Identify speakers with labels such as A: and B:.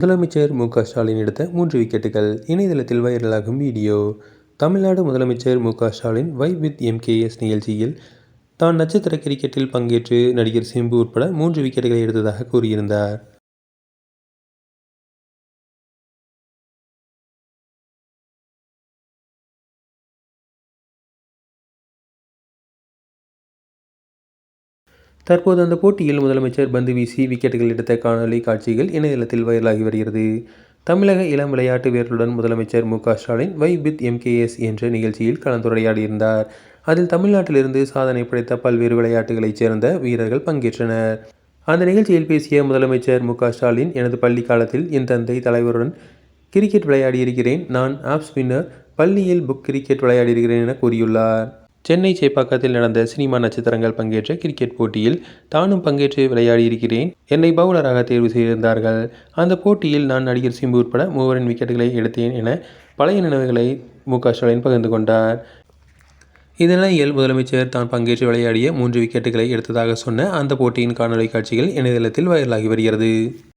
A: முதலமைச்சர் ஸ்டாலின் எடுத்த 3 விக்கெட்டுகள் இணையதளத்தில் வைரலாகும் வீடியோ. தமிழ்நாடு முதலமைச்சர் ஸ்டாலின் வை வித் எம்கேஎஸ் நிகழ்ச்சியில் தான் நட்சத்திர கிரிக்கெட்டில் பங்கேற்று நடிகர் சிம்பு உட்பட 3 விக்கெட்டுகளை எடுத்ததாக கூறியிருந்தார். தற்போது அந்த போட்டியில் முதலமைச்சர் பந்து வீசி விக்கெட்டுகள் எடுத்த காணொலி காட்சிகள் இணையதளத்தில் வைரலாகி வருகிறது. தமிழக இளம் விளையாட்டு வீரர்களுடன் முதலமைச்சர் ஸ்டாலின் வை வித் எம்கேஎஸ் என்ற நிகழ்ச்சியில் கலந்துரையாடியிருந்தார். அதில் தமிழ்நாட்டிலிருந்து சாதனை படைத்த பல்வேறு விளையாட்டுகளைச் சேர்ந்த வீரர்கள் பங்கேற்றனர். அந்த நிகழ்ச்சியில் பேசிய முதலமைச்சர் ஸ்டாலின், எனது பள்ளி காலத்தில் என் தந்தை தலைவருடன் கிரிக்கெட் விளையாடியிருக்கிறேன். நான் ஆப் ஸ்பின்னர், பள்ளியில் புக் கிரிக்கெட் விளையாடியிருக்கிறேன் என கூறியுள்ளார். சென்னை சேப்பாக்கத்தில் நடந்த சினிமா நட்சத்திரங்கள் பங்கேற்ற கிரிக்கெட் போட்டியில் தானும் பங்கேற்று விளையாடியிருக்கிறேன். என்னை பவுலராக தேர்வு செய்திருந்தார்கள். அந்த போட்டியில் நான் நடிகர் சிம்பு உட்பட 3 விக்கெட்டுகளை எடுத்தேன் என பழைய நினைவுகளை ஸ்டாலின் பகிர்ந்து கொண்டார். இந்நிலையில் முதலமைச்சர் தான் பங்கேற்று விளையாடிய 3 விக்கெட்டுகளை எடுத்ததாக சொன்ன அந்த போட்டியின் காணொலி காட்சிகள் இணையதளத்தில் வைரலாகி வருகிறது.